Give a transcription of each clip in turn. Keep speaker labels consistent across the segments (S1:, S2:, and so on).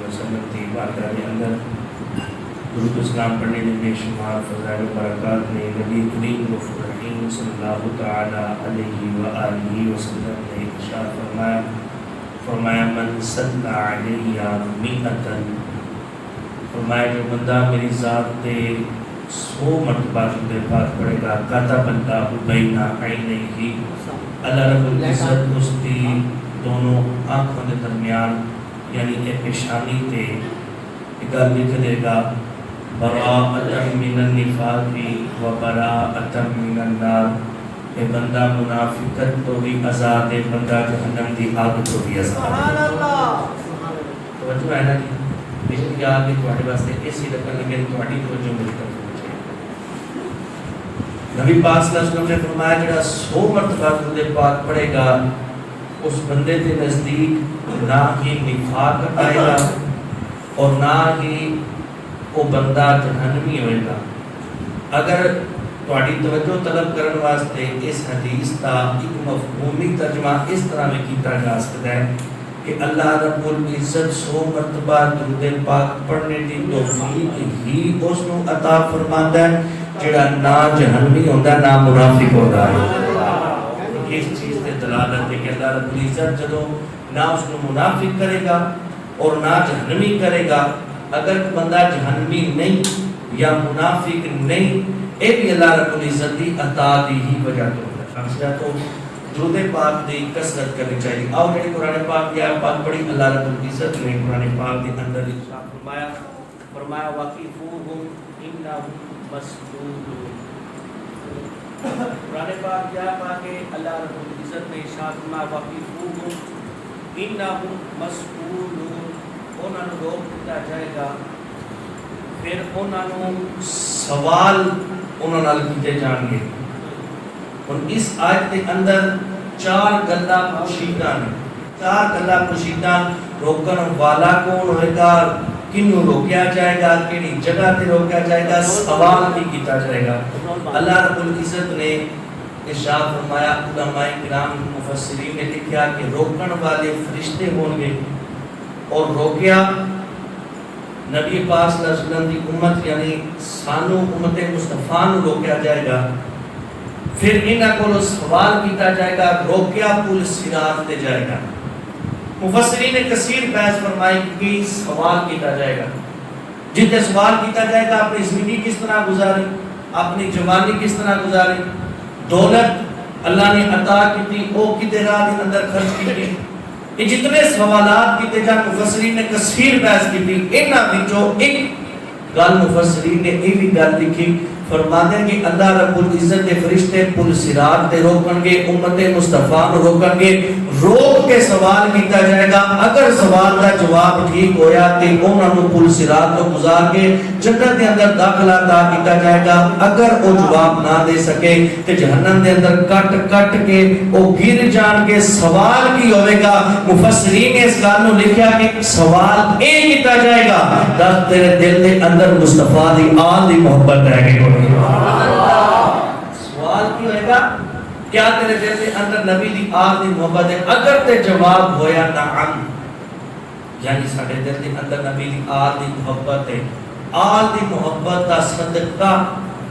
S1: وسلم کی بارگاہ کے اندر درود اسلام پڑھنے میں بے شمار فضائل و برکات نے نبی کریم غفور رحیم صلی اللہ تعالی علیہ وآلہ وسلم نے ارشاد فرمایا من صلی علیہ مئۃ، فرمایا جو بندہ میری ذات پہ 100 مرتبہ درود پاک پڑھے گا کتب اللہ بین عینیہ، اللہ رب العزت اس کی دونوں آنکھوں کے درمیان یعنی ایک پیشانی تے گل لکھ دے گا براءۃ من النفاق و براءۃ من النار، اے بندہ منافقت تو بھی آزاد ہے، بندہ جہنم دی آگ تو بھی آزاد ہے۔ سبحان اللہ، توجہ ہے نا جی، لیکن یاد ہے تواڈے واسطے اسی رکھن لگے تواڈی توجہ میری طرف نبی پاک صلی اللہ علیہ وسلم نے فرمایا جڑا 100 مرتبہ درود پاک پڑھے گا اس بندے کے نزدیک نہ ہی نفاق آئے گا اور نہ ہی وہ بندہ جہنمی ہوئے گا۔ اگر تواڈی توجہ طلب کرنے واسطے اس حدیث کا ایک مفہومی ترجمہ اس طرح میں کیتا جا سکتا ہے کہ اللہ رب العزت 100 مرتبہ درود پاک پڑھنے کی توفیق ہی اس کو عطا فرماتا ہے جڑا نہ جہنمی ہوندا نہ منافق ہوندا ہے۔ اس چیز تے دلالت ہے کہ اللہ رب العزت جدوں نہ اس کو منافق کرے گا اور نہ جہنمی کرے گا، اگر بندہ جہنمی نہیں یا منافق نہیں، اے بھی اللہ رب العزت کی عطا دی ہی وجہ تو ہے۔ تو درود پاک دی کثرت کرنی چاہیے۔ آؤ جڑی قرآن پاک کی آیت پاک پڑھی، اللہ رب العزت نے قرآن پاک کے اندر ارشاد فرمایا وَقِفُوهُمْ إِنَّهُمْ مسئولون۔ قرآن پاک کیا پاک ہے، اللہ رب العزت نے ارشاد فرمایا وَقِفُوهُمْ إِنَّهُمْ مسئولون، انہاں نوں روک دیا جائے گا، پھر انہاں نوں سوال انہاں نال کیتے جان گے۔ اور اس آیت کے اندر 4 گلاں پوشیدہ ہیں، 4 گلاں پوشیدہ، روکن والا کون ہوئے گا، کنوں روکیا جائے گا، کیڑی جگہ تے روکیا جائے گا، سوال بھی کیتا جائے گا۔ اللہ رب العزت نے ارشاد فرمایا، علماء کرام مفسرین نے لکھا کہ روکن والے فرشتے ہوں گے اور روکیا نبی پاک صلی اللہ علیہ وسلم کی امت یعنی سانو امت مصطفیٰ نو روکیا جائے گا، پھر انہاں کو سوال کیتا جائے گا، روکیا پل صراط تے جائے گا۔ مفسرین نے کثیر بحث فرمائی کہ سوال کیتا جائے گا، جتنے سوال کیتا جائے گا اپنی زندگی کس طرح گزاری، اپنی جوانی کس طرح گزاری، دولت اللہ نے عطا کی او کتے راہ کے اندر خرچ کی، یہ جتنے سوالات کیتے جا مفسرین نے کثیر بحث کی، انہاں وچوں ایک گل مفسرین نے یہ بھی گل لکھی، فرماتے ہیں کہ اللہ رب العزت کے فرشتے پل صراط تے روکن گے، امت مصطفیٰ کو روکن گے، روک کے سوال کیتا جائے گا، اگر سوال کا جواب ٹھیک ہویا تے انہاں نوں پل صراط کو گزار کے جنت کے اندر داخلہ عطا کیتا جائے گا، اگر وہ جواب نہ دے سکے تے جہنم کے اندر کٹ کٹ کے وہ گر جان کے سوال کی ہوئے گا۔ مفسرین نے اس گل نوں لکھیا کہ سوال اے کیتا جائے گا دس تیرے دل دے اندر مصطفیٰ دی آل دی محبت ہے کہ سوال کی ہوئے گا کیا تیرے دل کے اندر نبی دی آل دی محبت ہے، اگر تے جواب ہویا نعم یعنی ساڈے دل کے اندر نبی دی آل دی محبت ہے، آل دی محبت دا صدقہ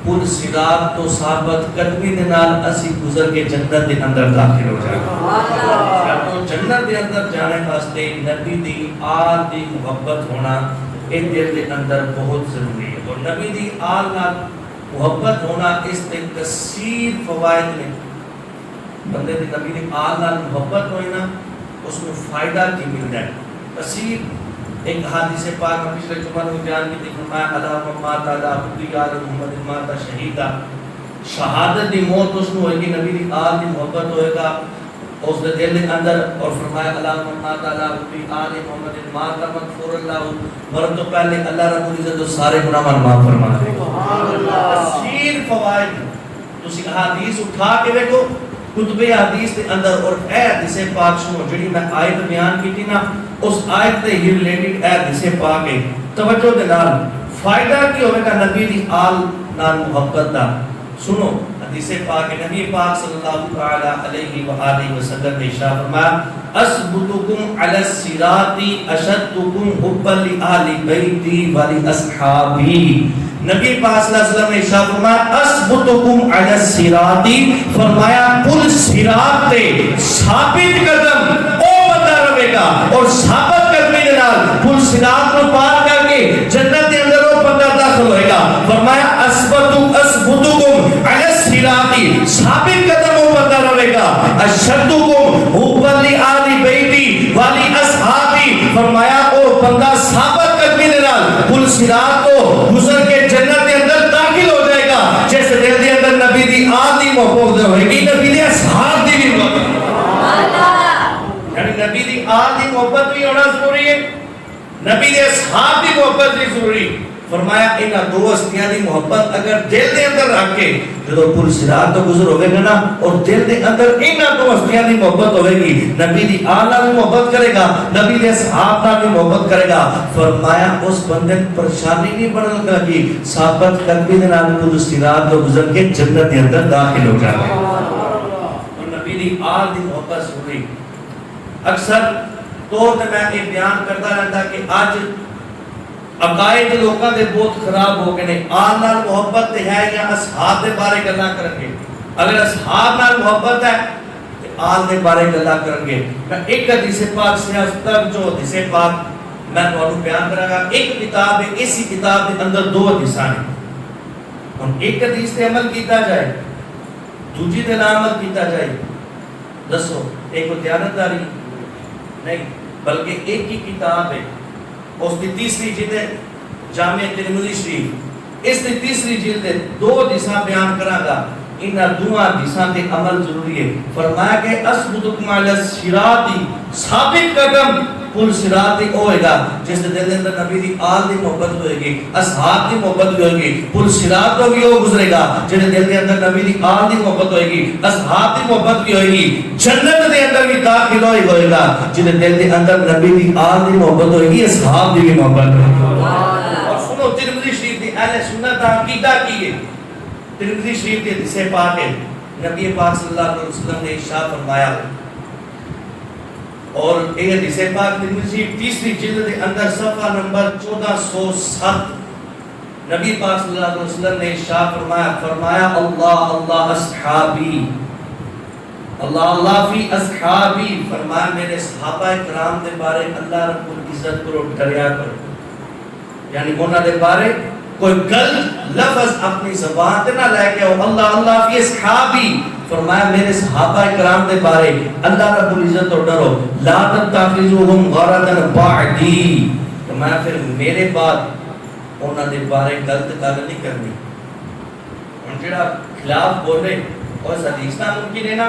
S1: پل صراط تو ثابت قدمی دے نال اسی گزر کے جنت دے اندر داخل ہو جائے گا۔ تو جنت دے اندر جانے واسطے نبی دی آل دی محبت ہونا ایک دل کے اندر بہت ضروری ہے، اور نبی دی آل نال محبت ہونا اس کے کثیر فوائد نے۔ بندے دی نبی دی آل نال محبت ہوئی نا اس کو فائدہ کی ملتا ہے کثیر۔ ایک حدیث پاک پچھلے جمعہ میں بیان کی فرمایا اللہم مات علی حبی آل محمد مات شہیدا، شہادت دی موت اس کو ہوئے گی، نبی دی آل دی محبت ہوئے گا اس دے دل کے اندر، اور فرمایا اللہم مات علی حبی آل محمد مات مغفور اللہ، مرد تو پہلے اللہ رب العزت سارے گناہ معاف فرما دے گا۔ کثیر فوائد تسی حدیث اٹھا کے دیکھو کتب حدیث کے اندر، اور اے حدیث پاک سنو جڑی میں آیت بیان کی تھی نا اس آیت سے ہی ریلیٹڈ اے حدیث پاک ہے، توجہ دے نال فائدہ کی ہوے گا نبی دی آل نال محبت دا، سنو حدیث پاک نبی پاک صلی اللہ تعالی علیہ وآلہ وسلم نے ارشاد فرمایا اثبتکم علی الصراط اشدکم حبا لآل بیتی ولاصحابی. نبی پاک صلی اللہ علیہ وسلم نے ارشاد فرمایا اثبتکم علی الصراط، فرمایا پل صراط تے ثابت قدم او بندہ رہے گا اور ثابت قدمی دے نال پل صراط کو پار کر کے جنت کے اندر وہ بندہ داخل ہوئے گا. فرمایا اثبتکم علی الصراط، ثابت قدم وہ بندہ رہے گا. اشدکم حبا لآل بیتی ولاصحابی، فرمایا او بندہ ثابت قدمی دے نال پل صراط کو گزر کے جنت کے اندر داخل ہو جائے گا. جیسے دل دے اندر نبی دی آل دی محبت ہوئے گی، نبی دے اصحاب دی بھی محبت، یعنی نبی دی آل دی محبت بھی ہونا ضروری ہے، نبی دے اصحاب دی محبت بھی ضروری. فرمایا انہاں دو ہستیاں دی محبت اگر دل دے اندر رکھ کے جدوں پل صراط تو گزر ہوے گا نا اور دل دے اندر انہاں دو ہستیاں دی محبت ہوے گی، نبی دی آل نال محبت کرے گا، نبی دے اصحاب نال بھی محبت کرے گا. فرمایا اس بندے پریشانی نہیں بنن لگی، ثابت قدمی دے نال پل صراط تو گزر کے جنت دے اندر داخل ہو جائے گا. اور نبی دی آل دی محبت ضروری. اکثر طور تے میں یہ بیان کرتا رہتا کہ آج عقائد لوکاں دے بہت خراب ہو گئے نے. آل نال محبت تے ہے یا اصحاب دے بارے گلاں کرن گے، اگر اصحاب نال محبت ہے تے آل دے بارے گلاں کرن گے. میں ایک حدیث پاک سے آج تک جو حدیث پاک میں تمہیں بیان کراں گا. ایک کتاب ہے، اسی کتاب دے اندر دو حدیثاں ہیں. ہن ایک حدیث تے عمل کیتا جائے، دوسری تے نہ عمل کیتا جائے، دسو ایک دیانتداری نہیں بلکہ ایک ہی کتاب ہے. اس کی تیسری جلد ہے جامع ترمذی شریف، اس کی تیسری جلد ہے. دو حدیثاں بیان کراں گا، ان دو حدیثاں تے عمل ضروری ہے. فرمایا کہ اثبتکم علی الصراط، ثابت قدم پل صراط ہوئے گا جس دے دل اندر نبی دی آل دی محبت ہوئے گی، اصحاب دی محبت بھی ہوئے گی. پل صراط تو بھی وہ گزرے گا جس دل دے اندر نبی دی آل دی محبت ہوئے گی، اصحاب دی محبت بھی ہوئے گی. جنت دے اندر بھی داخل ہوئے گا جس دل دے اندر نبی دی آل دی محبت ہوئے گی، اصحاب دی بھی محبت ہوئے گی. اور سنو ترمذی شریف دی اہل سنت کا عقیدہ کی ہے. ترمذی شریف دی حدیث پاک ہے، نبی پاک صلی اللہ علیہ وسلم نے ارشاد فرمایا، اور یہ حدیث پاک ترمذی تیسری جلد کے اندر صفحہ نمبر 1407 نبی پاک صلی اللہ علیہ وسلم نے ارشاد فرمایا اللہ اللہ اصحابی، اللہ اللہ فی اصحابی، فرمایا میرے صحابہ کرام دے بارے اللہ رب العزت کو ڈریا کرو. یعنی انہاں دے بارے کوئی غلط لفظ اپنی زبان تے نہ لے کے آؤ. اللہ اللہ فی اصحابی، فرمایا میرے صحابہ کرام دے بارے اللہ رب العزت تو ڈرو. لا تتخذوهم غرضا بعدی، فرمایا پھر میرے بعد انہاں دے بارے غلط گل نہیں کرنی. ہن جڑا خلاف بولے اور حدیث نہ ممکن ہے نا.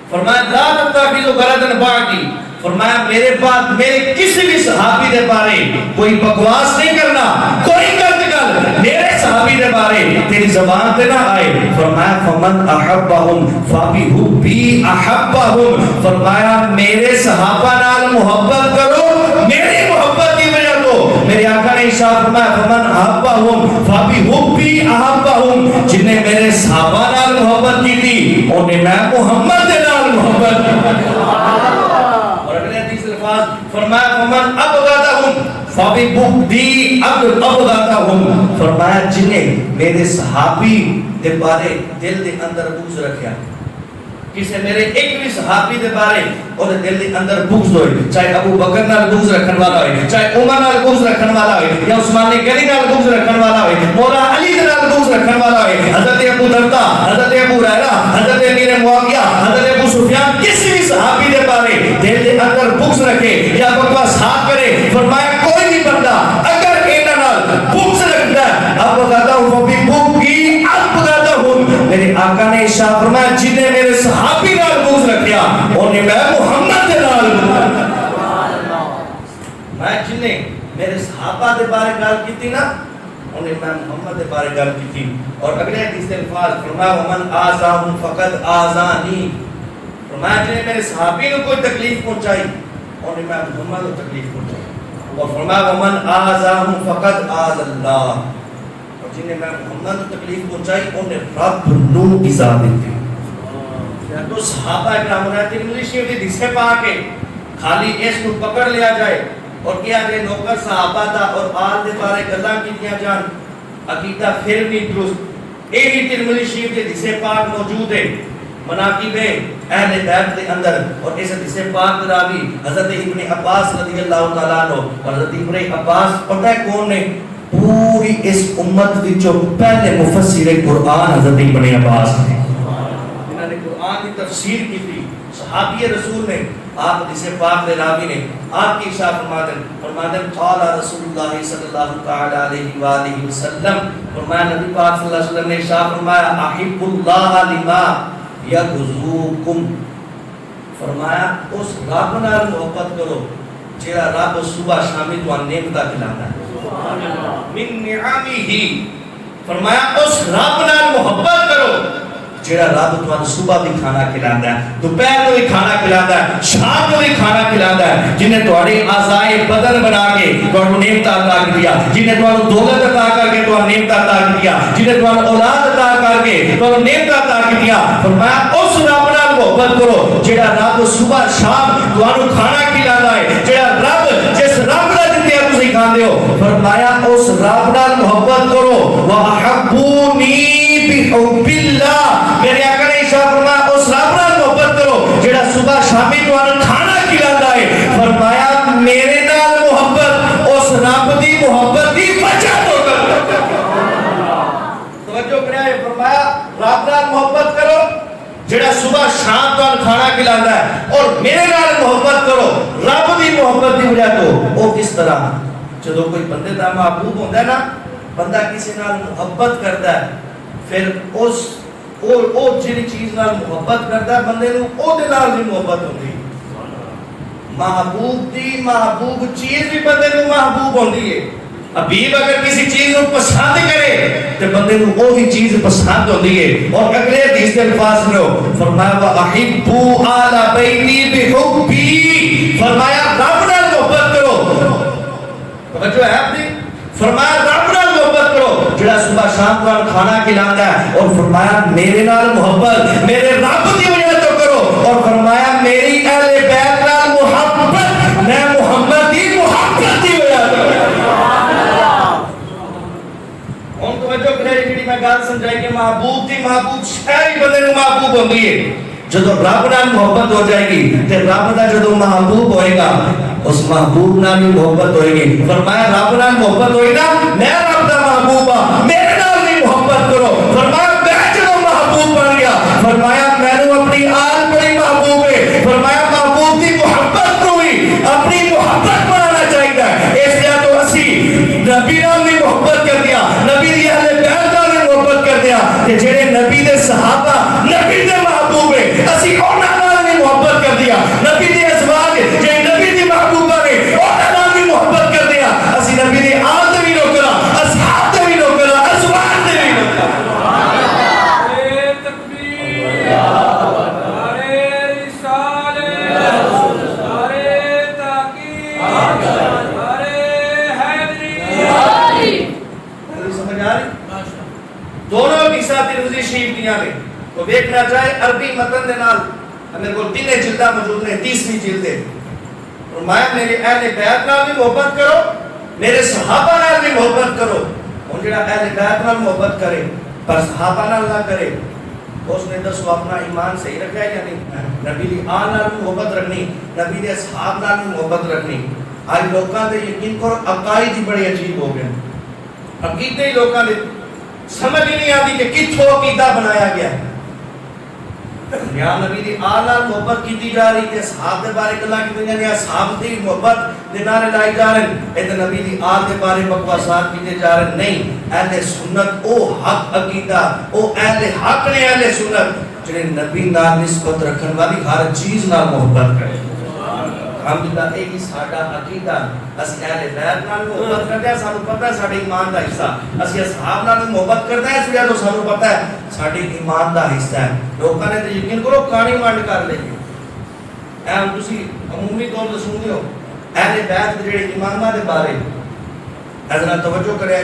S1: فرمایا لا تتخذوا غرضا بعدی، فرمایا میرے بعد میرے کسی بھی صحابی دے بارے کوئی بکواس نہیں کرنا، کوئی غلط گل میرے صحابی دے بارے تیری زبان پہ نہ آئے. فرمایا فمن احبہم فبحبی احبہم، فرمایا میرے صحابہ نال محبت کرو میری محبت کی وجہ تو. میرے آقا نے ارشاد فرمایا فمن احبہم فبحبی احبہم، جن نے میرے صحابہ نال محبت کی تھی انہیں میں محمد دے نال محبت کی. فرمایا فمن ابغضہم فببغضی ابغضہم، فرمایا جنہیں میرے صحابی دے بارے دل دے اندر بغض رکھیا، کسے میرے ایک بھی صحابی دے بارے اور دل دے اندر بغض ہوئے، چاہے ابو بکر نال بغض رکھن والا ہوئے، چاہے عمر نال بغض رکھن والا ہوئے، یا عثمان غنی نال بغض رکھن والا ہوئے، مولا علی نال بغض رکھن والا ہوئے، حضرت ابو درداء، حضرت ابو ہریرہ، حضرت امیر معاویہ، حضرت ابو سفیان، کسی بھی صحابی دے بارے دل دے اندر بغض رکھے یا بکواس کرے، فرمایا کوئی بھی بندہ اگر انہاں نال بغض رکھتا ہے ابغضہم فببغضی ابغضہم، میرے آقا نے ارشاد فرمایا جن نے میرے صحابی نال بغض رکھیا انہیں میں محمد دے نال بغض، میں جن نے میرے صحابہ دے بارے گل کیتی نا انہیں میں محمد دے بارے گل کیتی. اور اگلے حدیث کے الفاظ فرمایا ومن آذاہم فقد آذانی، فرمایا جن نے میرے صحابی کو کوئی تکلیف پہنچائی انہیں میں محمد کو تکلیف پہنچائی. اور فرمایا ومن آذاہم فقد آذ اللہ، جنہیں میں محمد کو تکلیف پہنچائی انہیں رب نو ایزا دیتے ہیں تو صحابہ اکرام نے ترمذی شریف دی حدیث پا کے خالی اس کو پکڑ لیا جائے اور کیا جائے نوکر صحابہ دا اور آل دے بارے گلاں کیتیاں جان عقیدہ پھر نہیں درست یہی ترمذی شریف دی حدیث پاک موجود ہے مناقب اہل بیت کے اندر اور اس حدیث پاک راوی حضرت ابن عباس رضی اللہ تعالیٰ عنہ اور حضرت ابن عباس پتہ ہے کون نے پوری اس امت وچوں پہلے مفسر قرآن حضرت ابن عباس نے جنہوں نے قرآن کی تفسیر کی تھی صحابی رسول نے آپ حدیث پاک کے راوی نے آپ کی ارشاد فرماتے ہیں قال رسول اللہ صلی اللہ تعالی علیہ وآلہ وسلم فرمایا نبی پاک صلی اللہ علیہ وسلم نے ارشاد فرمایا احب اللہ لما یغزوکم فرمایا اس رب نال محبت کرو جیڑا رب صبح شامی تو نعمتاں کھلاتا ہے من نعمہ فرمایا اس رب نال محبت کرو جیڑا رب تمہیں صبح بھی کھانا کھلاتا ہے دوپہر کو بھی کھانا کھلاتا ہے شام کو بھی کھانا کھلاتا ہے جنہیں تمہاری اعضائے بدن بنا کے تمہیں نعمت عطا کیا جنہیں تمہیں دولت عطا کر کے تمہیں نعمت عطا کیا جنہیں تمہیں اولاد عطا کر کے تمہیں نعمت عطا کیا فرمایا اس رب نال محبت کرو جیڑا رب صبح شام تمہیں کھانا کھلاتا ہے جیڑا رب جس رب نال دتے تسی کھاندے ہو فرمایا اس رب نال محبت کرو واحبونی بحب اللہ میرے آقا نے ارشاد فرمایا اس رب نال محبت کرو جیڑا صبح شامی تمہیں کھانا کھلاتا ہے فرمایا میرے نال محبت اس رب دی محبت دی وجہ تو کرو توجہ کرے فرمایا رب نال محبت کرو جیڑا صبح شام تمہیں کھانا کھلاتا ہے اور میرے نال محبت کرو رب دی محبت دی وجہ تو وہ کس طرح جدو کوئی بندے دا محبوب ہوتا ہے نا بندہ کسی نال محبت کرتا ہے پھر اس او جڑی چیز نال محبت کرتا ہے بندے نو او دے نال بھی محبت ہوندی محبوب چیز بھی بندے نو محبوب ہوندی ہے حبیب اگر کسی چیز کو پسند کرے تو بندے نو وہ بھی چیز پسند ہوندی ہے اور اگلے حدیث کے الفاظ میں فرمایا واحبوا آل بیتی بحبی فرمایا رب نال محبت کرو توجہ ہے اپنی فرمایا رب نال محبت کرو جڑا صبح شام کو کھانا کھلاتا ہے اور فرمایا میرے نال محبت میرے رب کی وجہ تو کرو اور فرمایا میری اہل بیت نال محبت میں محمد کی محبت کی وجہ تو ہم توجہ کرے جڑی میں گل سمجھائی کہ محبوب دی محبوب شہری بندے نو محبوب ہوندی ہے جدو رب نال محبت ہو جائے گی تے رب دا جدو محبوب ہوئے گا اس محبوب نال بھی محبت ہوئے گی فرمایا رب نال محبت ہوئی نا میں رب دا محبوب ہاں میرے نال بھی محبت کرو فرمایا میں جدو محبوب بن گیا فرمایا میں نے اپنی آل بڑی محبوب ہے فرمایا محبوب دی محبت کو بھی اپنی محبت بنانا چاہیے اس لیے تو اسی نبی نال بھی محبت کر دیا نبی دی اہل بیت نال بھی محبت کر دیا کہ جڑے نبی دے صحابہ نبی دے محبوب ہے اسی انہاں نال بھی محبت کر دیا نبی دی ازواج جے نبی دی محبوبہ نے انہاں نال بھی محبت کر دیا اسی نبی دی آل دے بھی نوکرا اصحاب دے بھی نوکرا ازواج دے بھی نوکرا
S2: نعرہ تکبیر نعرہ رسالت نعرہ تحقیق نعرہ حیدری
S1: سمجھ آ رہی دونوں حدیثاں ترمذی شریف دیاں نے تو دیکھنا چاہے عربی متن دے نال میرے کو تین جلدہ موجود نے تیسری جلد ہے فرمایا میرے اہل بیت نال بھی محبت کرو میرے صحابہ نال بھی محبت کرو اور جڑا اہل بیت نال محبت کرے پر صحابہ نال نہ کرے اس نے دسو اپنا ایمان صحیح رکھا ہے یا نہیں نبی دی آل نال بھی محبت رکھنی نبی دے اصحاب نال بھی محبت رکھنی آج لوکاں دے یقین کرو عقائد ہی بڑے عجیب ہو گئے عقیدے ہی لوکاں دے سمجھ ہی نہیں آتی کہ کتھوں عقیدہ بنایا گیا ہے یا نبی دی آل نال محبت کیتی جا رہی ہے اصحاب دے بارے گلاں کیتی جا رہی ہیں اصحاب دی محبت دے نعرے لائے جا رہے ہیں اے نبی دی آل دے بارے بکواسات کیتے جا رہے ہیں نہیں اہل سنت او حق عقیدہ او اہل حق نے اہل سنت جنہیں نبی نال نسبت رکھن والی ہر چیز نال محبت کرے الحمدللہ یہی ساڈا عقیدہ اسی اہل بیت نال محبت کرتے ہیں سانو پتہ ہے ساڈے ایمان دا حصہ اسی اصحاب نال محبت کرتے ہیں اس لیے تو سانو پتہ ہے ساڈے ایمان دا حصہ ہے لوکاں نے تے یقین کرو کہانی منڈ کر لئی اے ہم تسی عمومی طور تے سنتے ہو اہل بیت دے جڑے اماماں دے بارے حضرت توجہ کرے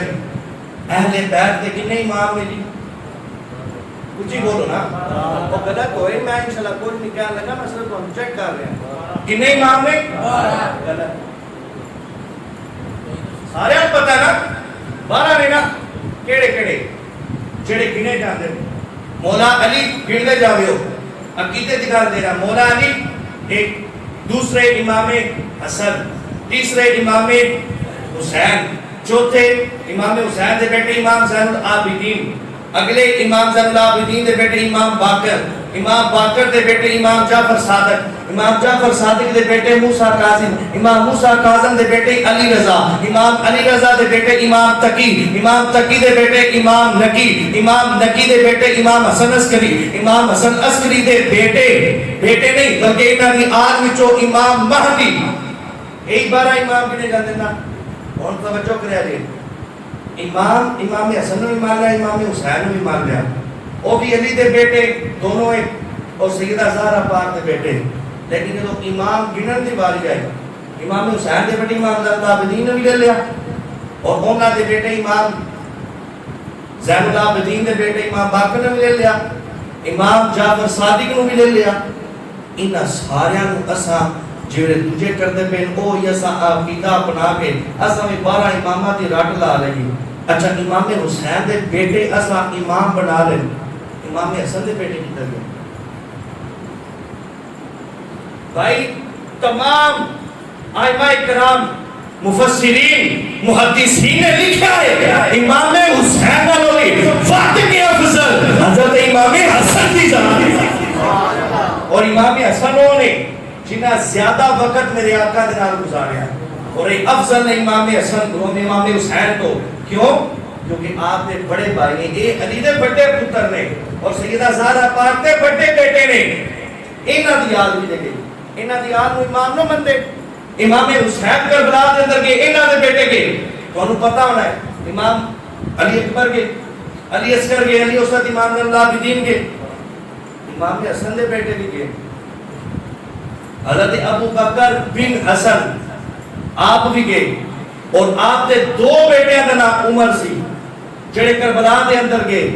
S1: اہل بیت کے کتنے امام نے جی؟ اچھی بولو نا، وہ غلط ہوئے، میں انشاءاللہ کوئی نہیں کہنے لگا، میں صرف ہم چیک کر رہے ہیں کتنے امام نے؟ غلط، سارے آپ پتہ ہے نا 12 نے نا، کیڑے کیڑے جڑے گنے جاندے مولا علی گنتے جاوے ہو، عقیدے دکھا دے رہا مولا علی ایک، دوسرے امام حسن، تیسرے امام حسین، چوتھے امام حسین دے بیٹے امام زین العابدین، اگلے امام زین العابدین دے بیٹے امام باقر، امام باقر دے بیٹے امام جعفر صادق، امام جعفر صادق دے بیٹے موسیٰ کاظم، امام موسیٰ کاظم دے بیٹے علی رضا، امام علی رضا دے بیٹے امام تقی، امام تقی دے بیٹے امام نقی، امام نقی دے بیٹے امام حسن عسکری، امام حسن عسکری دے بیٹے نہیں بلکہ انہاں دی آج وچوں امام مہدی، ایک 12 امام کنے جاندے نا، اور توجہ کریا جی، امام حسن بھی مان لیا، امام حسین بھی مان لیا، وہ بھی علی دے بیٹے دونوں ایک، اور سیدہ زہرا پاک دے بیٹے، لیکن جب امام گنن دی باری آئی، امام حسین دے بیٹے امام زین العابدین نے بھی لے لیا، اور انہاں دے بیٹے امام زین العابدین دے بیٹے امام باقر نے بھی لے لیا، امام جعفر صادق نے بھی لے لیا، انہاں ساریاں نوں اساں جڑے دوجے کردے پین او یسا عقیدہ اپنا کے اساں بھی 12 اماماں دی رٹ لا لئی، اچھا امام حسین دے بیٹے اساں امام بنا لے، امام حسن دے بیٹے کی طرح بھائی تمام ائمہ کرام مفسرین محدثین نے لکھا ہے امام حسین نالوں فاطمی کے افضل حضرت امام حسن کی ذات، اور امام حسن نے جنہ زیادہ وقت میرے آقا دے نال گزاریا، اور ایک افضل نے امام حسن کو امام حسین کو، کیوں؟ کیونکہ آپ نے بڑے بھائی نے، اے علی دے بڑے پتر نے اور سیدہ زہرا پاک دے بڑے بیٹے نے، انہاں دی یاد بھی دے گئی، انہاں دی یاد نو امام نو مندے، امام حسین کربلا دے اندر گئے، انہاں دے بیٹے گئے، تو انہوں پتہ ہونا ہے امام علی اکبر گئے، علی اصغر گئے، علی اوسط امام زین العابدین گئے، امام حسن دے بیٹے بھی گئے، حضرت ابو بکر بن حسن آپ بھی گئے، اور آپ دے 2 بیٹے کا نام عمر سی جڑے کربلا دے اندر گئے،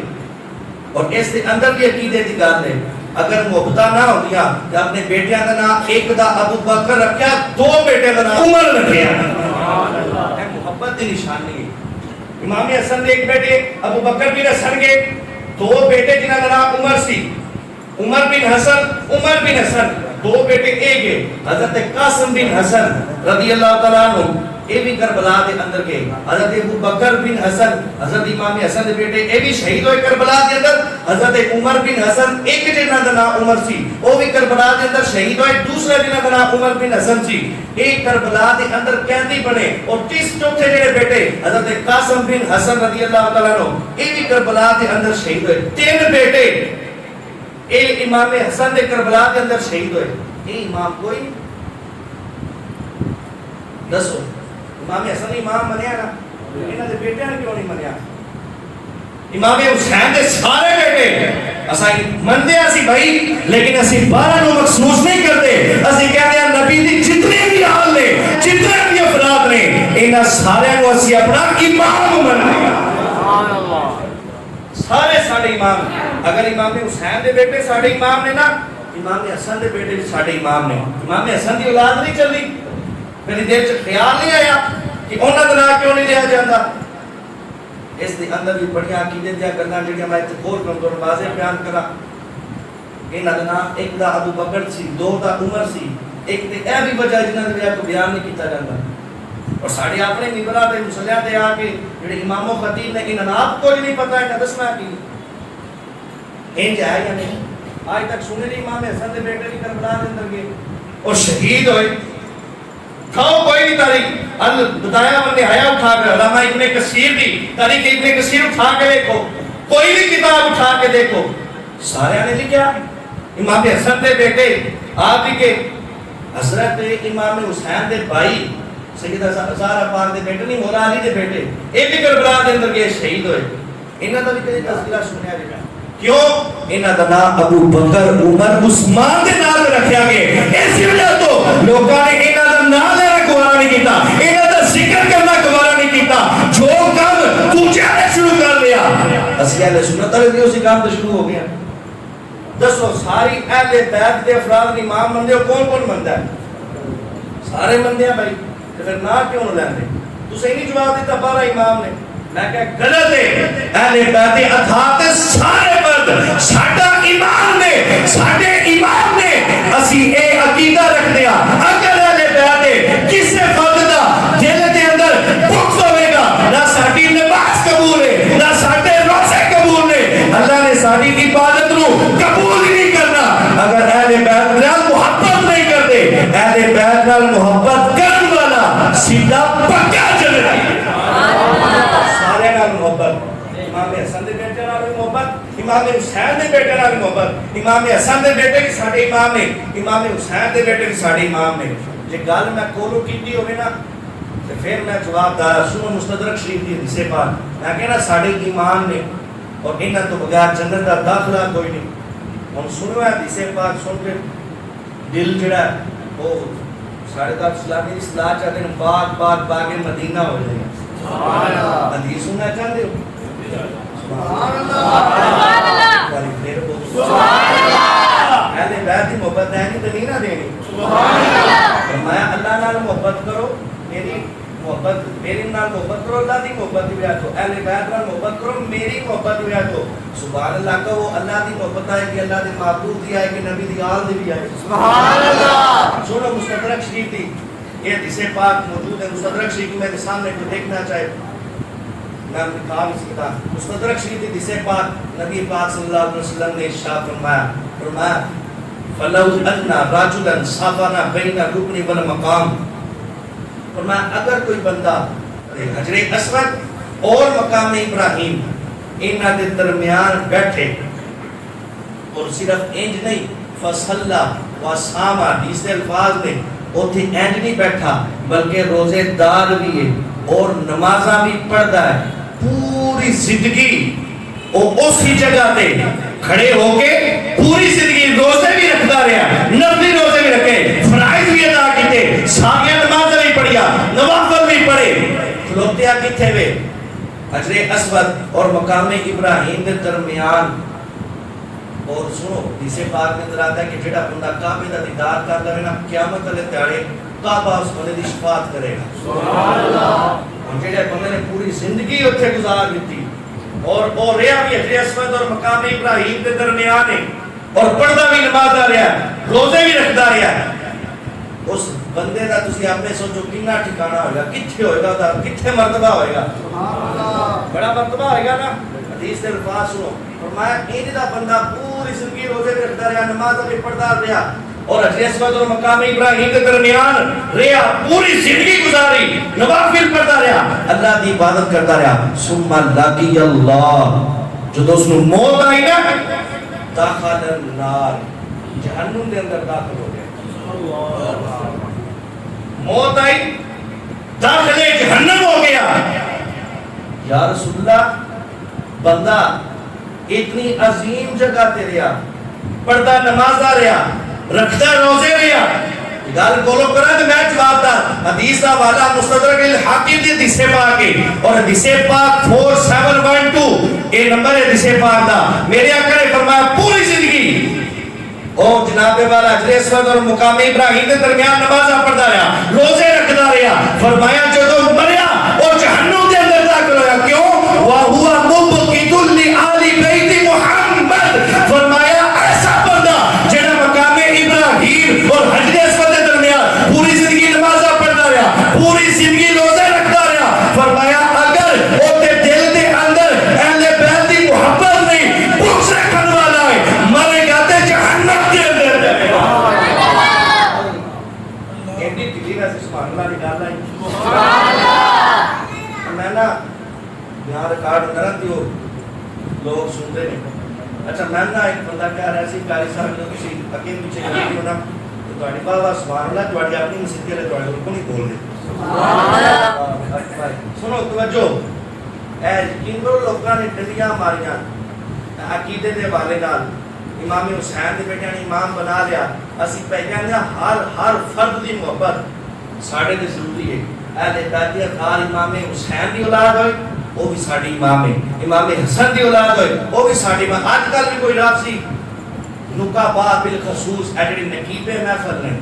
S1: اور اس دے اندر بھی عقیدے دی گل ہے، اگر محبتہ نہ ہو گیا کہ اپنے بیٹیاں کا نام ایک دا ابو بکر رکھیا، 2 بیٹے کا نام عمر رکھیا، ہے محبت دی نشانی ہے۔ امام حسن دے ایک بیٹے ابو بکر بن حسن گئے، 2 بیٹے جنہاں کا نام عمر سی، عمر بن حسن، 2 بیٹے ایک ہے حضرت قاسم بن حسن رضی اللہ تعالیٰ عنہ، اے بھی کربلا دے اندر گئے، حضرت ابو بکر بن حسن حضرت امام حسن دے بیٹے اے بھی شہید ہوئے کربلا دے اندر، حضرت عمر بن حسن ایک جنہ دا نام عمر سی، وہ بھی کربلا دے اندر شہید ہوئے، دوسرے جنہ دا نام عمر بن حسن سی، ایک کربلا دے اندر قیدی بنے، اور 30 چوتھے جڑے بیٹے حضرت قاسم بن حسن رضی اللہ تعالیٰ عنہ، اے بھی کربلا دے اندر شہید ہوئے، 3 بیٹے اے امام حسن دے کربلا دے اندر شہید ہوئے، اے امام کوئی دسو امام حسن امام منیا نا، انہاں دے بیٹیاں نے کیوں نہیں منیا؟ امام حسین دے سارے بیٹے اساں مندے اسی بھائی، لیکن اسی 12 نو مخصوص نہیں کرتے، اسی کہتے ہیں نبی دی جتنے بھی حال نے، جتنے بھی افراد نے، انہاں سارے نو اسی اپنا امام مننے گا، سبحان اللہ، سارے ساڈے امام، اگر امام حسین دے بیٹے ساڈے امام نے نا، امام حسن دے بیٹے بھی ساڈے امام نے، امام حسن دی اولاد نہیں چلی، میری دیر چ خیال نہیں آیا کہ انہاں دا نام کیوں نہیں لیا جاتا، اس دے اندر بھی بڑی عقیدے دیاں گلاں جڑیاں میں تے کھول کر تھوڑا واضح بیان کراں، انہاں دا نام ایک دا ابو بکر سی، 2 دا عمر سی، ایک تے اے بھی وجہ جنہاں دے کو بیان نہیں کیتا جاندا، اور ساڈے اپنے ممبراں تے مصلیاں تے آ کے جڑے امام و خطیب نے انہاں آپ کو نہیں پتہ ہے کہ دسنا کی انج ہے یا نہیں، آج تک سنے نہیں امام حسن دے بیٹے بھی کربلا دے اندر گئے اور شہید ہوئے، کھاؤ کوئی نہیں تاریخ بتایا من نے آیا اٹھا کر علامہ ابن کثیر دی تاریخ ابن کثیر اٹھا کے دیکھو، کوئی بھی کتاب اٹھا کے دیکھو، سارے نے لکھا امام حسن دے بیٹے آپ ہی کے، حضرت امام حسین دے بھائی سیدہ زہرا پاک دے بیٹے نہیں، مولا علی دے بیٹے اے بھی کربلا دے اندر گئے شہید ہوئے، انہاں دا بھی کدی تذکرہ سنیا نہیں، کیوں؟ انہاں دا نام ابو بکر عمر عثمان دے نام رکھیا گیا، اس وجہ تو لوکاں نے انہاں دا نام لینا گوارا نہیں کیتا، انہاں دا ذکر کرنا گوارا نہیں کیتا، جو کم دوجے نے شروع ہو سی کام تو شروع ہو گیا. دسو ساری اہل بیت کے افراد امام منتے ہو, کون کون منتا ہے؟ سارے منتے ہیں بھائی. پھر نہ کیوں نہ لیندے؟ تسیں نہیں جواب دیتا 12 امام نے. میں کہ غلط ہے. اہل بیت اطاعت سارے مرد ساڈا ایمان نے, ساڈے امام نے. اسی اے عقیدہ رکھتے ہیں اگر اہل بیت کسے فرد دا دل دے اندر بغض ہوے گا, نہ ساڈی نماز قبول ہے نہ ساڈے روزے قبول نے. اللہ نے ساری عبادت نو قبول نہیں کرنا اگر اہل بیت نال محبت نہیں کرتے. اہل بیت نال محبت کرن والا سیدھا پکا جنتی ہے. سارے نال محبت, امام حسن دے بیٹے نال محبت, امام حسین دے بیٹے نال محبت, امام حسن دے بیٹے بھی ساڈے امام نے, امام حسین دے بیٹے بھی ساڈے امام نے. جے گل میں کولو کیتی ہوے نا تے پھر میں جواب دارا سنو مستدرک شریف دی حدیث پاک. میں کہنا ساڈے ایمان نے اور انہاں تو بغیر جنت دا داخلہ کوئی نہیں. ہن سنو حدیث پاک سن کے دل جڑا ہے وہ ساڈے دا اسلامی اصلاح چاہتے ہیں باغ باغ باغ مدینہ ہو جائے. سبحان اللہ. حدیث سننا چاہتے ہو؟ سبحان اللہ. سبحان اللہ. اہل بیت کی محبت ہے نہیں تو نہیں نہ دینی. سبحان اللہ. فرمایا اللہ نال محبت کرو, میری محبت میری نال محبت کرو, اللہ دی محبت بھی ہے تو اہل بیت نال محبت کرو, میری محبت بھی ہے تو. سبحان اللہ کہو. اللہ دی محبت آئے گی, اللہ دی معبود دی آئے گی, نبی دی آل دی بھی آئے گی. سبحان اللہ. سنو مستدرک شریف دی یہ حدیث پاک موجود ہے. مستدرک شریف میرے سامنے کو دیکھنا چاہے میں دکھا نہیں سکتا. مستدرک شریف کی حدیث پاک نبی پاک صلی اللہ علیہ وسلم نے ارشاد فرمایا فلو ادنا رجلا صافنا بین الرکن والمقام. فرمایا اگر کوئی بندہ حجر اسود اور مقام ابراہیم انہاں دے درمیان بیٹھے اور صرف انج نہیں فصلا وصام, حدیث کے الفاظ میں اوتھے انج نہیں بیٹھا بلکہ روزے دار بھی ہے اور نمازاں بھی پڑھتا ہے, پوری زندگی وہ اسی جگہ تے کھڑے ہو کے پوری زندگی روزے بھی رکھتا رہا, نفلی روزے بھی رکھے, فرائض بھی ادا کیتے, ساریاں نمازیں بھی پڑھیا, نوافل بھی پڑھے, کھلوتیا کتھے وے حجر اسود اور مقام ابراہیم کے درمیان. اور سنو جسے پاک میں اندر آتا ہے کہ جڑا بندہ کعبے دا دیدار کر لے نا قیامت والے دیہاڑے کعبہ اس بندے دی شفاعت کرے گا. سبحان اللہ. اور جڑے بندے نے پوری زندگی اوتھے گزار دیتی اور رہا بھی حجر اسود اور مقام ابراہیم کے درمیان ہے اور پڑھدا بھی نماز رہا ہے, روزے بھی رکھدا رہا ہے, اس بندے دا تسی اپنے سوچو کتنا ٹھکانہ ہوگا, کتھے ہوئے گا, کتھے مرتبہ ہوئے گا. سبحان اللہ. بڑا مرتبہ ہوئے گا نا. حدیث کے الفاظ سنو. فرمایا انج دا بندہ پوری زندگی روزے بھی رکھتا رہا, نماز بھی پڑھتا رہا اور حجر اسود اور مقام ابراہیم کے درمیان رہا, پوری زندگی گزاری, نوافل پڑھتا رہا, اللہ دی عبادت کرتا رہا. ثم لقی اللہ, جو اس کو موت آئی نا داخل النار, جہنم کے اندر داخل ہو گیا. موت آئی داخل جہنم ہو گیا. یا رسول اللہ بندہ اتنی عظیم جگہ تے رہا, پڑھتا نمازہ رہا, رکھتا روزے رہا, گل کولو کرا تو میں جواب دا. حدیث دا حوالہ مستدرک الحاکم دی حدیث پاک ہے اور حدیث پاک 4712 یہ نمبر ہے حدیث پاک دا. میرے آقا نے فرمایا پوری زندگی اور جناب والا حجر اسود اور مقام ابراہیم کے درمیان نمازاں پڑھتا رہا, روزے رکھتا رہا. فرمایا جدوں مریا اور جہنم کے اندر داخل ہویا, کیوں؟ وَهُوَ مُبْغِضٌ لِآلِ بَيْتِ مُحَمَّدٍ. فرمایا ایسا بندہ جڑا مقام ابراہیم اور حجر اسود کے درمیان پوری زندگی نمازاں پڑھتا رہا, پوری زندگی روزے رکھتا رہا. فرمایا اگر اوتے دل دے اندر اہل بیت دی محبت نہیں, بغض رکھن والا ہے, مرے گا تے جہنم کے اندر جائے گا. ایڈی دلی ویسے سبحان اللہ دی گل ہے. سبحان اللہ. میں نا یہاں ریکارڈ ہوتا نا تو لوگ سنتے نہیں. اچھا میں نا ایک بندہ کہہ رہا سی قاری صاحب جو کسی اگے پیچھے گئی ہونا تو تہاڈی بابا سبحان اللہ تہاڈی اپنی مسجد والے تہاڈے کو نہیں بول دے. سبحان اللہ. سنو توجہ, اے جنوں لوکاں نے ڈنڈیاں ماریاں عقیدے دے حوالے نال امام حسین دے بیٹیاں نے امام بنا لیا, اسی پہ کہندے ہر فرد دی محبت ساڈے تے ضروری ہے. اہل بیت ہر امام حسین دی اولاد ہوئے وہ بھی ساڈی امام ہے، امام حسن دی اولاد ہوئے وہ بھی ساڈی امام. اج کل بھی کوئی رافضی نکا با بالخصوص اے جڑے نقیبے محفل نے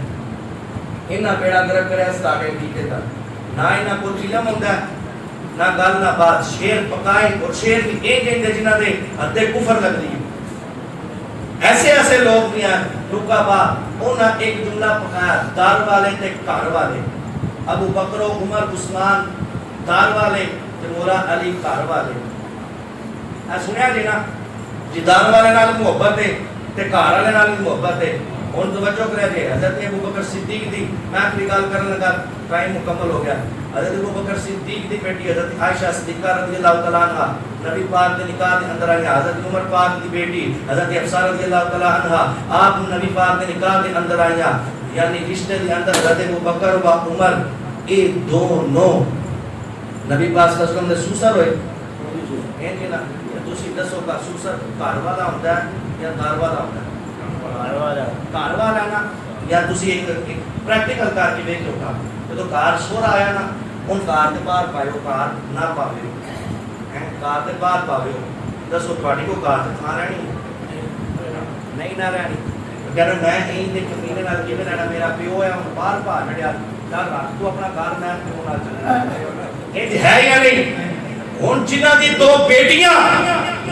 S1: انہاں بیڑا گرک کرے ساڈے کیتے دا نہ انہاں کوئی علم ہوندا نہ گل نہ بات، شیر پکائے اور شیر بھی ایک جندے جنہاں دے حدے کفر لگ دی. ایسے ایسے لوگ بھی ہیں رکا با انہاں ایک جملہ پکایا دار والے تے گھر والے، ابو بکر و عمر عثمان دار والے تے مولا علی گھر والے. اے سنیا جی نا جی دار والے نال محبت ہے تے گھر والے نال بھی محبت ہے. ہن توجہ کرے جی حضرت ابو بکر صدیق دی میں اپنی گل کرن لگا ٹائم مکمل ہو گیا. حضرت ابو بکر صدیق دی بیٹی حضرت عائشہ صدیقہ رضی اللہ تعالی عنہا نبی پاک کے نکاح کے اندر آئی. حضرت عمر پاک دی بیٹی حضرت حفصہ رضی اللہ تعالی عنہا آپ نبی پاک کے نکاح کے اندر آئی. یعنی رشتے کے اندر حضرت ابو بکر و عمر یہ دونوں نبی پاک صلی اللہ علیہ وسلم نے سوسر ہوئے. ایں کہ نا تسی دسو کا سوسر گھر والا ہوندا ہے یا دار والا ہوندا ہے؟ گھر والا نا. یا تسی ایک پریکٹیکل کر کے دیکھ لو گا تو گھر سور آیا نا ان گھر دے باہر پائیو گھر نہ پاویو گھر دے باہر پاویو. دسو تھوڑی کو گھر تے تھاں رہنی نہیں نہ رہنی. کہنا میں این دے کمینے نال کیویں رہنا میرا پیو ہے ہن باہر پا چھڑیا گھر رکھ تو اپنا گھر میں پیو نال چلنا اے ہے یا نہیں. ہن جنہاں دی دو بیٹیاں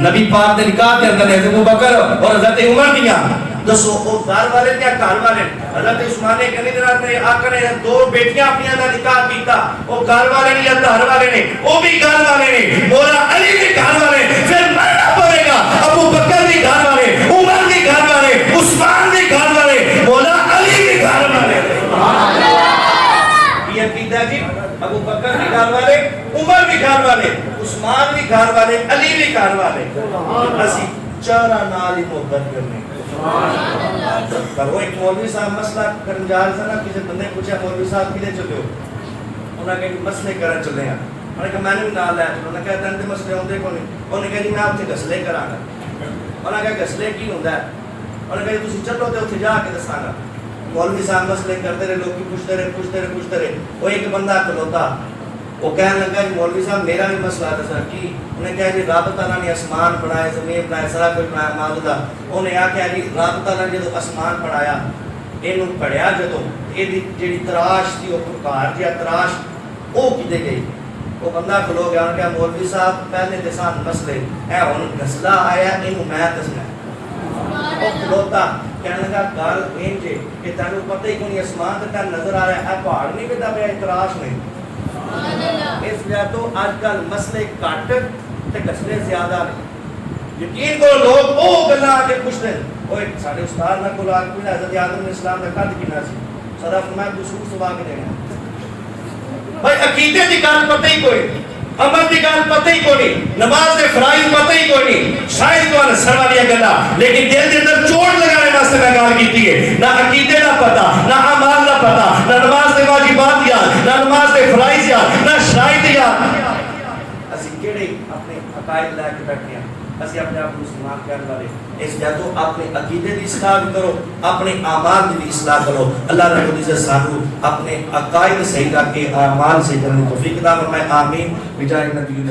S1: نبی پاک دے نکاح دے اندر حضرت ابو بکر اور حضرت عمر دیاں دسو او دار والے کیا گھر والے. حضرت عثمان غنی رحمۃ اللہ آقا نے دو بیٹیاں اپنیاں دا نکاح کیتا او گھر والے نے یا گھر والے نے؟ او بھی گھر والے نے. مولا علی بھی گھر والے. پھر ماننا پڑے گا ابو بکر بھی گھر والے، عمر بھی گھر والے، عثمان بھی گھر والے، مولا علی بھی گھر والے. سبحان اللہ. یہ عقیدہ جی ابو بکر بھی گھر والے، عمر بھی گھر والے، عثمان بھی گھر والے، علی بھی گھر والے. اسی چارہ نال ہی محبت کرنے. کرو ایک مولوی صاحب مسئلہ کرن جا رہے تھے نا کسی بندے نے پوچھا مولوی صاحب کدھر چلے ہو؟ انہوں نے کہا کہ مسئلے کرن چلے ہیں. انہوں نے کہا میں نے بھی نال لے چلو. انہوں نے کہا تن تے مسئلے ہوندے کون؟ انہوں نے کہا جی میں آپ سے گسلے کراں گا. انہوں نے کہا گسلے کی ہوندا ہے؟ انہوں نے کہا تسی چلو تے اوتھے جا کے دساں گا. مولوی صاحب مسئلے کرتے رہے، لوگ پوچھتے رہے. وہ ایک بندہ کھلوتا وہ کہنے لگا کہ مولوی صاحب میرا بھی مسئلہ دسا کی. انہیں کہا جی رب تعالیٰ نے آسمان بنائے، زمین بنائے، سارا کچھ بنایا معبودہ. انہیں آخیا جی رب تعالیٰ نے جدو آسمان بنایا یہ پڑھیا جدو یہ جی تراش تھی وہ پرکار جی تراش وہ کدے گئی. وہ بندہ کھلو گیا. انہوں نے کہا مولوی صاحب پہلے تے سان مسئلے اے ہن گسلا آیا یہ میں دسنا. وہ کھلوتا کہنے لگا گل انج کہ تینوں پتہ ہی کون آسمان تے تین نظر آ رہا ہے پہاڑ نہیں پتا پیا تراش نہیں. اس وجہ تو آج کل مسئلے کٹ تے گسلے زیادہ نے. یقین کرو لوگ وہ گلاں آ کے پوچھتے ہیں اوے ساڈے استاد نہ کول آ کے پوچھا حضرت آدم علیہ السلام دا قد کتنا سی؟ سدا فرمایا قصور سوا کے دینا. بھائی عقیدے دی گل پتہ ہی کوئی نہیں، عمل دی گل پتہ ہی کوئی نہیں، نماز دے فرائض پتہ ہی کوئی نہیں. شاید تو سر والی گلاں لیکن دل دے اندر چوٹ لگانے واسطے میں گل کیتی ہے. نہ عقیدے دا پتہ، نہ اعمال دا پتہ، نہ نماز دے واجبات یاد، نہ نماز دے فرائض یاد، نہ شرائط یاد. اسی کیڑے اپنے عقائد لے کے بیٹھے ہیں. اسی اپنے آپ کو مسلمان کہنے والے اس لیے تو اپنے عقیدے کی اصلاح بھی کرو، اپنے اعمال کی بھی اصلاح کرو. اللہ رب العزت سانو اپنے عقائد صحیح کر کے اعمال صحیح کرنے کی توفیق عطا فرمائے. آمین. بجائے نبی